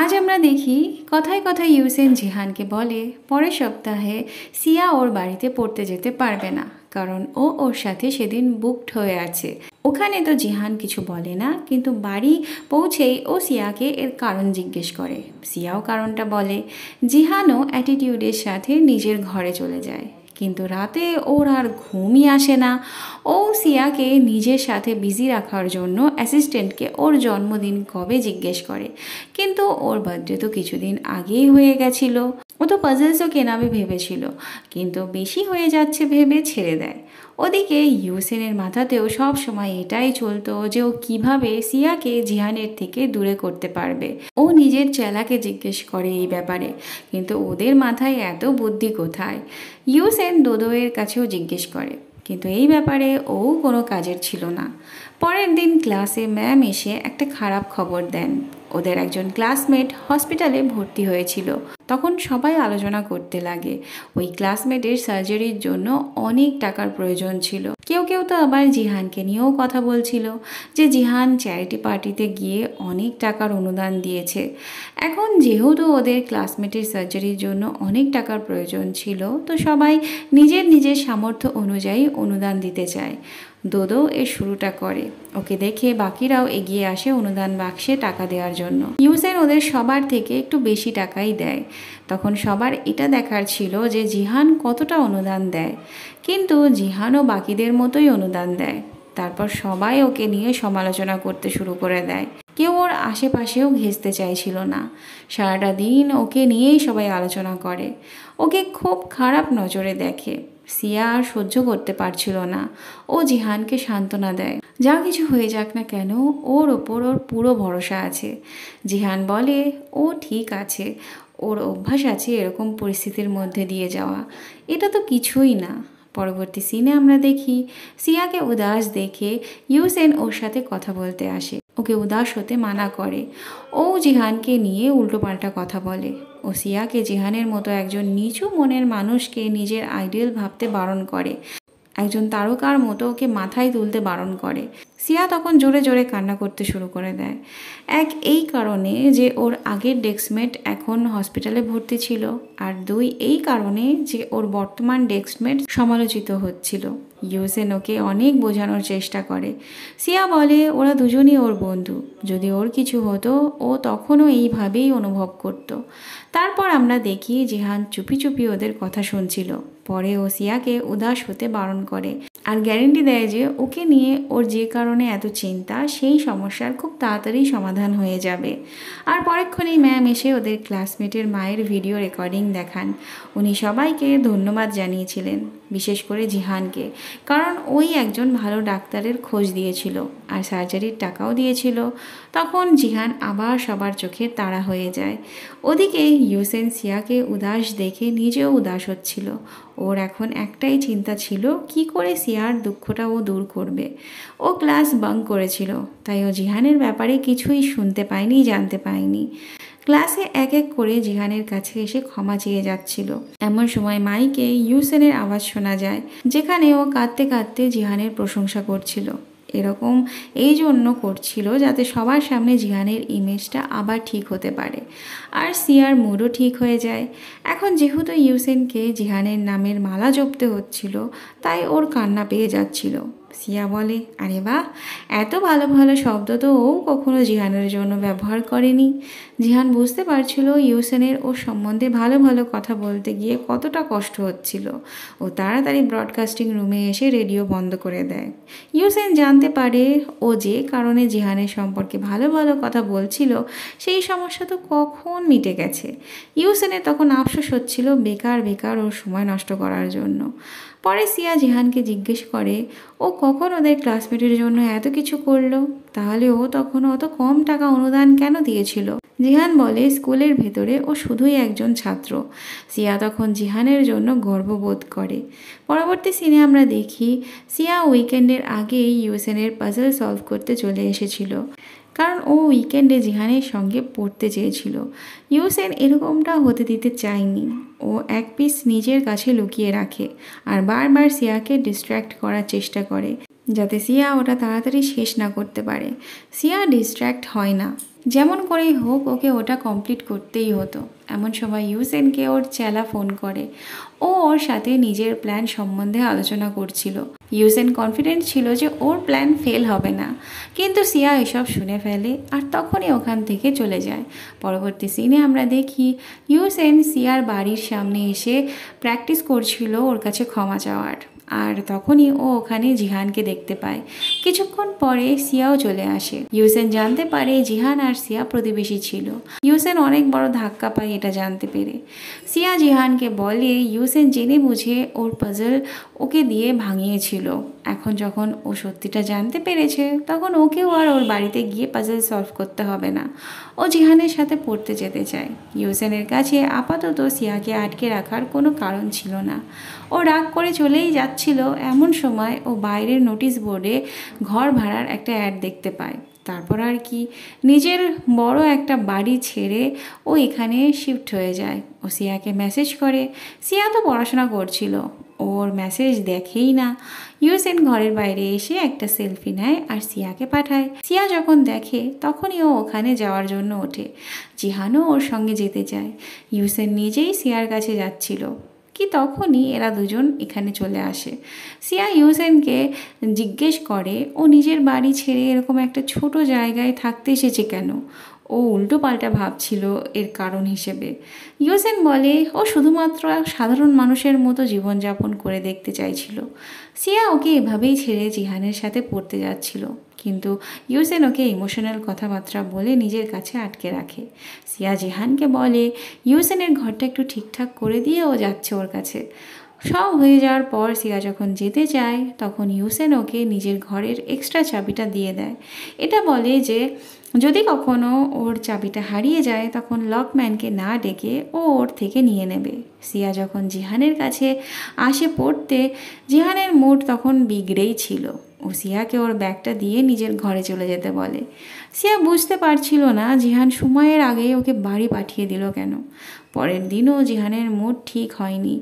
আজ আমরা দেখি কথায় কথায় ইউসেন জিহানকে বলে পরের সপ্তাহে সিয়া ওর বাড়িতে পড়তে যেতে পারবে না, কারণ ও ওর সাথে সেদিন বুকড হয়ে আছে। ওখানে তো জিহান কিছু বলে না, কিন্তু বাড়ি পৌঁছেই ও সিয়াকে এর কারণ জিজ্ঞেস করে। সিয়াও কারণটা বলে। জিহানও অ্যাটিটিউডের সাথে নিজের ঘরে চলে যায়, কিন্তু রাতে ওর আর ঘুমই আসে না। ও সিয়াকে নিজের সাথে বিজি রাখার জন্য অ্যাসিস্ট্যান্টকে ওর জন্মদিন কবে জিজ্ঞেস করে, কিন্তু ওর বার্থডে তো কিছুদিন আগেই হয়ে গেছিল। ও তো পাজলসও কেনাবে ভেবেছিল, কিন্তু বেশি হয়ে যাচ্ছে ভেবে ছেড়ে দেয়। ওদিকে ইউসেনের মাথাতেও সব সময় এটাই চলতো যে ও কিভাবে সিয়াকে জিহানের থেকে দূরে করতে পারবে। ও নিজের চেলাকে জিজ্ঞেস করে এই ব্যাপারে, কিন্তু ওদের মাথায় এত বুদ্ধি কোথায়। ইউসেন দোদোয়ের কাছেও জিজ্ঞেস করে, কিন্তু এই ব্যাপারে ও কোনো কাজের ছিল না। পরের দিন ক্লাসে ম্যাম এসে একটা খারাপ খবর দেন। ওদের একজন ক্লাসমেট হসপিটালে ভর্তি হয়েছিল। তখন সবাই আলোচনা করতে লাগে ওই ক্লাসমেটের সার্জারির জন্য অনেক টাকার প্রয়োজন ছিল। কেউ কেউ তো আবার জিহানকে নিয়েও কথা বলছিল যে জিহান চ্যারিটি পার্টিতে গিয়ে অনেক টাকার অনুদান দিয়েছে। এখন যেহেতু ওদের ক্লাসমেটের সার্জারির জন্য অনেক টাকার প্রয়োজন ছিল, তো সবাই নিজের নিজের সামর্থ্য অনুযায়ী অনুদান দিতে চায়। দোদো এর শুরুটা করে। ওকে দেখে বাকিরাও এগিয়ে আসে অনুদান বাক্সে টাকা দেওয়ার জন্য। ইউসেন ওদের সবার থেকে একটু বেশি টাকাই দেয়। তখন সবার এটা দেখার ছিল যে জিহান কতটা অনুদান দেয়, কিন্তু জিহানও বাকিদের মতোই অনুদান দেয়। তারপর সবাই ওকে নিয়ে সমালোচনা করতে শুরু করে দেয়। কেউ ওর আশেপাশেও ঘেঁষতে চাইছিল না। সারাটা দিন ওকে নিয়েই সবাই আলোচনা করে, ওকে খুব খারাপ নজরে দেখে। সিয়া আর সহ্য করতে পারছিল না। ও জিহানকে সান্ত্বনা দেয়, যা কিছু হয়ে যাক না কেন ওর ওপর ওর পুরো ভরসা আছে। জিহান বলে ও ঠিক আছে, ওর অভ্যাস আছে এরকম পরিস্থিতির মধ্যে দিয়ে যাওয়া, এটা তো কিছুই না। পরবর্তী সিনে আমরা দেখি সিয়াকে উদাস দেখে ইউসেন ওর সাথে কথা বলতে আসে। ওকে উদাস হতে মানা করে। ও জিহানকে নিয়ে উল্টোপাল্টা কথা বলে। ও সিয়াকে জিহানের মতো একজন নিচু মনের মানুষকে নিজের আইডিয়াল ভাবতে বারণ করে, একজন তারকার মতো ওকে মাথায় তুলতে বারণ করে। সিয়া তখন জোরে জোরে কান্না করতে শুরু করে দেয়। এই কারণে যে ওর আগের ডেস্কমেট এখন হসপিটালে ভর্তি ছিল, আর দুই এই কারণে যে ওর বর্তমান ডেস্কমেট সমালোচিত হচ্ছিল। ইউসেন ওকে অনেক বোঝানোর চেষ্টা করে। সিয়া বলে ওরা দুজনই ওর বন্ধু, যদি ওর কিছু হতো ও তখনও এইভাবেই অনুভব করত। তারপর আমরা দেখি জিহান চুপি চুপি ওদের কথা শুনছিল। পরে ও সিয়াকে উদাস হতে বারণ করে আর গ্যারেন্টি দেয় যে ওকে নিয়ে ওর যে কারণে এত চিন্তা সেই সমস্যার খুব তাড়াতাড়ি সমাধান হয়ে যাবে। আর পরেক্ষণেই ম্যাম এসে ওদের ক্লাসমেটের মায়ের ভিডিও রেকর্ডিং দেখান। উনি সবাইকে ধন্যবাদ জানিয়েছিলেন, বিশেষ করে জিহানকে, কারণ ওই একজন ভালো ডাক্তারের খোঁজ দিয়েছিল আর সার্জারির টাকাও দিয়েছিল। তখন জিহান আবার সবার চোখে তাড়া হয়ে যায়। ওদিকে ইউসেন সিয়াকে উদাস দেখে নিজেও উদাস হচ্ছিল। ওর এখন একটাই চিন্তা ছিল কি করে সিয়ার দুঃখটা ও দূর করবে। ও ক্লাস বাঙ্ক করেছিল, তাই ও জিহানের ব্যাপারে কিছুই শুনতে পায়নি, জানতে পায়নি। ক্লাসে এক এক করে জিহানের কাছে এসে ক্ষমা চেয়ে যাচ্ছিল। এমন সময় মাইকে ইউসেনের আওয়াজ শোনা যায়, যেখানে ও কাঁদতে কাঁদতে জিহানের প্রশংসা করছিল। এরকম এই জন্য করছিল যাতে সবার সামনে জিহানের ইমেজটা আবার ঠিক হতে পারে, আর সিয়ার মুডও ঠিক হয়ে যায়। এখন যেহেতু ইউসেনকে জিহানের নামের মালা জপতে হচ্ছিল, তাই ওর কান্না পেয়ে যাচ্ছিল। সিয়া বলে আরে বাহ, এত ভালো ভালো শব্দ তো ও কখনো জিহানের জন্য ব্যবহার করেনি। জিহান বুঝতে পারছিল ইউসেনের ওর সম্বন্ধে ভালো ভালো কথা বলতে গিয়ে কতটা কষ্ট হচ্ছিল। ও তাড়াতাড়ি ব্রডকাস্টিং রুমে এসে রেডিও বন্ধ করে দেয়। ইউসেন জানতে পারে ও যে কারণে জিহানের সম্পর্কে ভালো ভালো কথা বলছিল সেই সমস্যা তো কখন মিটে গেছে। ইউসেনের তখন আফসোস হচ্ছিল বেকার বেকার ওর সময় নষ্ট করার জন্য। পরে সিয়া জিহানকে জিজ্ঞেস করে ও কখন ওদের ক্লাসমেটের জন্য এত কিছু করলো, তাহলে ও তখন অত কম টাকা অনুদান কেন দিয়েছিল। জিহান বলে স্কুলের ভেতরে ও শুধুই একজন ছাত্র। সিয়া তখন জিহানের জন্য গর্ববোধ করে। পরবর্তী সিনে আমরা দেখি সিয়া উইকেন্ডের আগেই ইউসেনের পাজল সলভ করতে চলে এসেছিল, কারণ ও উইকেন্ডে জিহানের সঙ্গে পড়তে চেয়েছিল। ইউসেন এরকমটা হতে দিতে চায়নি। ও এক পিস নিজের কাছে লুকিয়ে রাখে আর বারবার সিয়াকে ডিস্ট্র্যাক্ট করার চেষ্টা করে, যাতে সিয়া ওটা তাড়াতাড়ি শেষ না করতে পারে। সিয়া ডিস্ট্র্যাক্ট হয় না, যেমন করেই হোক ওকে ওটা কমপ্লিট করতেই হতো। এমন সময় ইউসেনকে ওর চেলা ফোন করে। ও ওর সাথে নিজের প্ল্যান সম্বন্ধে আলোচনা করছিল। ইউসেন কনফিডেন্ট ছিল যে ওর প্ল্যান ফেল হবে না, কিন্তু সিয়া এসব শুনে ফেলে আর তখনই ওখান থেকে চলে যায়। পরবর্তী সিনে আমরা দেখি ইউসেন সিয়ার বাড়ির সামনে এসে প্র্যাকটিস করছিল ওর কাছে ক্ষমা চাওয়ার। আর তখনই ও ওখানে জিহানকে দেখতে পায়। কিছুক্ষণ পরে সিয়াও চলে আসে। ইউসেন জানতে পারে জিহান আর সিয়া প্রতিবেশী ছিল। ইউসেন অনেক বড় ধাক্কা পায় এটা জানতে পেরে। সিয়া জিহানকে বলে ইউসেন জেনে বুঝে ওর পাজল ওকে দিয়ে ভাঙিয়েছিল। এখন যখন ও সত্যিটা জানতে পেরেছে তখন ওকেও আর ওর বাড়িতে গিয়ে পাজল সলভ করতে হবে না। ও জিহানের সাথে পড়তে যেতে চায়। ইউসেনের কাছে আপাতত সিয়াকে আটকে রাখার কোনো কারণ ছিল না। ও রাগ করে চলেই যাচ্ছিল। এমন সময় ও বাইরের নোটিশ বোর্ডে ঘর ভাড়ার একটা অ্যাড দেখতে পায়। তারপর আর কি, নিজের বড় একটা বাড়ি ছেড়ে ও এখানে শিফট হয়ে যায়। ও সিয়াকে মেসেজ করে। সিয়া তো পড়াশোনা করছিল, ওর মেসেজ দেখেই না। ইউসেন ঘরের বাইরে এসে একটা সেলফি নেয় আর সিয়াকে পাঠায়। সিয়া যখন দেখে তখনই ও ওখানে যাওয়ার জন্য ওঠে। জিহানও ওর সঙ্গে যেতে চায়। ইউসেন নিজেই সিয়ার কাছে যাচ্ছিল কি তখনই এরা দুজন এখানে চলে আসে। সিয়া ইউসেনকে জিজ্ঞেস করে ও নিজের বাড়ি ছেড়ে এরকম একটা ছোট জায়গায় থাকতে এসেছে কেন। ও উল্টো পাল্টা ভাবছিল এর কারণ হিসেবে। ইউসেন বলে ও শুধুমাত্র সাধারণ মানুষের মতো জীবনযাপন করে দেখতে চাইছিল। সিয়া ওকে এভাবেই ছেড়ে জিহানের সাথে পড়তে যাচ্ছিল, কিন্তু ইউসেন ওকে ইমোশনাল কথাবার্তা বলে নিজের কাছে আটকে রাখে। সিয়া জিহানকে বলে ইউসেনের ঘরটা একটু ঠিকঠাক করে দিয়ে ও যাচ্ছে ওর কাছে। সব হয়ে যাওয়ার পর সিয়া যখন যেতে চায় তখন ইউসেন ওকে নিজের ঘরের এক্সট্রা চাবিটা দিয়ে দেয়। এটা বলে যে যদি কখনো ওর চাবিটা হারিয়ে যায় তখন লকম্যানকে না ডেকে ও ওর থেকে নিয়ে নেবে। সিয়া যখন জিহানের কাছে আসে পড়তে, জিহানের মুড তখন বিগড়েই ছিল। ও সিয়াকে ওর ব্যাগটা দিয়ে নিজের ঘরে চলে যেতে বলে। সিয়া বুঝতে পারছিল না জিহান সময়ের আগেই ওকে বাড়ি পাঠিয়ে দিল কেন। পরের দিনও জিহানের মুড ঠিক হয়নি।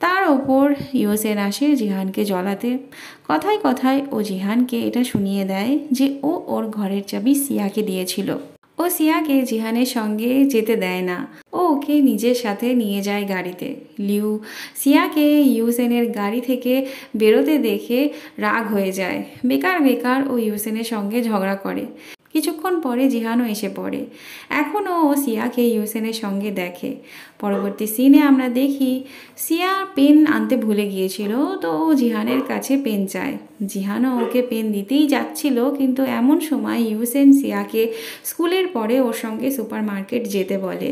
তার ওপর ইউসেন আসে জিহানকে জ্বলাতে। কথায় কথায় ও জিহানকে এটা শুনিয়ে দেয় যে ও ওর ঘরের চাবি সিয়াকে দিয়েছিল। ও সিয়াকে জিহানের সঙ্গে যেতে দেয় না। ও ওকে নিজের সাথে নিয়ে যায় গাড়িতে। লিউ সিয়াকে ইউসেনের গাড়ি থেকে বেরোতে দেখে রাগ হয়ে যায়। বেকার বেকার ও ইউসেনের সঙ্গে ঝগড়া করে। কিছুক্ষণ পরে জিহানও এসে পড়ে। এখনও ও সিয়াকে ইউসেনের সঙ্গে দেখে। পরবর্তী সিনে আমরা দেখি সিয়া পেন আনতে ভুলে গিয়েছিল, তো ও জিহানের কাছে পেন চায়। জিহানও ওকে পেন দিতেই যাচ্ছিল, কিন্তু এমন সময় ইউসেন সিয়াকে স্কুলের পরে ওর সঙ্গে সুপার মার্কেট যেতে বলে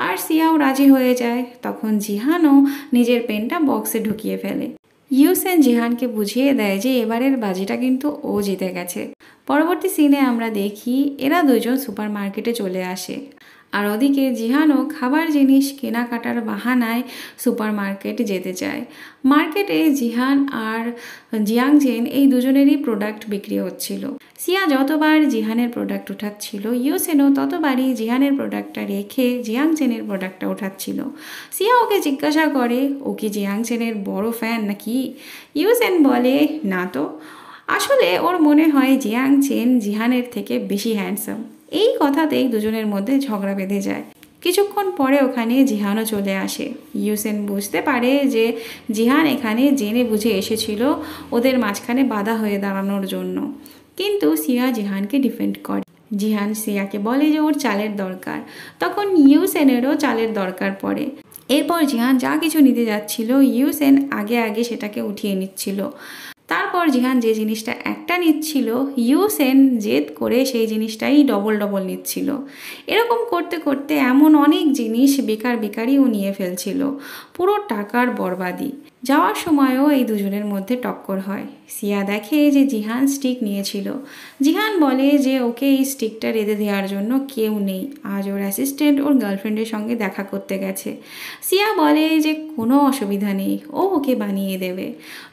আর সিয়াও রাজি হয়ে যায়। তখন জিহানও নিজের পেনটা বক্সে ঢুকিয়ে ফেলে। ইউসেন জিহানকে বুঝিয়ে দেয় যে এবারের বাজিটা কিন্তু ও জিতে গেছে। পরবর্তী সিনে আমরা দেখি এরা দুজন সুপার মার্কেটে চলে আসে আর ওদিকে জিহানও খাবার জিনিস কেনাকাটার বাহানায় সুপার মার্কেটে যেতে চায়। মার্কেটে জিহান আর জিয়াংজেন এই দুজনেরই প্রোডাক্ট বিক্রি হচ্ছিল। সিয়া যতবার জিহানের প্রোডাক্ট উঠাচ্ছিল ইউসেনও ততবারই জিহানের প্রোডাক্টটা রেখে জিয়াংজেনের প্রোডাক্টটা উঠাচ্ছিল। সিয়া ওকে জিজ্ঞাসা করে ও কি জিয়াংজেনের বড় ফ্যান নাকি। ইউসেন বলে না তো, আসলে ওর মনে হয় জিয়াংজেন জিহানের থেকে বেশি হ্যান্ডসাম। এই কথাতেই দুজনের মধ্যে ঝগড়া বেঁধে যায়। কিছুক্ষণ পরে ওখানে জিহানও চলে আসে। ইউসেন বুঝতে পারে যে জিহান এখানে জেনে বুঝে এসেছিল ওদের মাঝখানে বাধা হয়ে দাঁড়ানোর জন্য, কিন্তু সিয়া জিহানকে ডিফেন্ড করে। জিহান সিয়াকে বলে যে ওর চালের দরকার। তখন ইউসেনেরও চালের দরকার পড়ে। এরপর জিহান যা কিছু নিতে যাচ্ছিল ইউসেন আগে আগে সেটাকে উঠিয়ে নিচ্ছিল। তারপর জিহান যে জিনিসটা একটা নিচ্ছিল ইউসেন জেদ করে সেই জিনিসটাই ডবল ডবল নিচ্ছিল। এরকম করতে করতে এমন অনেক জিনিস বেকার বেকারই ও নিয়ে ফেলছিল। পুরো টাকার বরবাদি। যাওয়ার সময়ও এই দুজনের মধ্যে টক্কর হয়। সিয়া দেখে যে জিহান স্টিক নিয়েছিল। জিহান বলে যে ওকে এই স্টিকটা রেঁধে দেওয়ার জন্য কেউ নেই, আজ ওর অ্যাসিস্ট্যান্ট ওর গার্লফ্রেন্ডের সঙ্গে দেখা করতে গেছে। সিয়া বলে যে কোনো অসুবিধা নেই, ও ওকে বানিয়ে দেবে।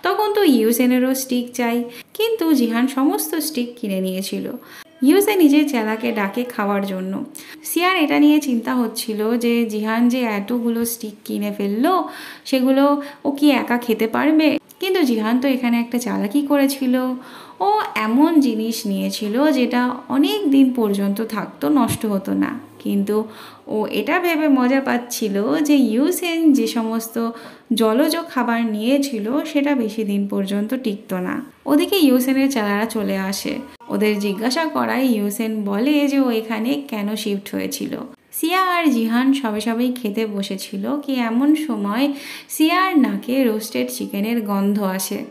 তখন তো ইউসেনেরও স্টিক চাই, কিন্তু জিহান সমস্ত স্টিক কিনে নিয়েছিল। ইউসেন নিজের চেলাকে ডাকে খাওয়ার জন্য। সিয়ার এটা নিয়ে চিন্তা হচ্ছিল যে জিহান যে এতগুলো স্টিক কিনে ফেললো সেগুলো ও কি একা খেতে পারবে। কিন্তু জিহান তো এখানে একটা চালাকি করেছিল। ও ও এমন জিনিস নিয়েছিল যেটা অনেক দিন পর্যন্ত থাকতো, নষ্ট হতো না। কিন্তু ও এটা ভেবে মজা পাচ্ছিল যে ইউসেন যে সমস্ত জলজ খাবার নিয়েছিল সেটা বেশি দিন পর্যন্ত টিকতো না। ওদিকে ইউসেনের চালারা চলে আসে। ওদের জিজ্ঞাসা করায় ইউসেন বলে যে ও এখানে কেন শিফট হয়েছিল। সিয়া আর জিহান সবে সবেই খেতে বসেছিল কি এমন সময় সিয়ার নাকে রোস্টেড চিকেনের গন্ধ আসে।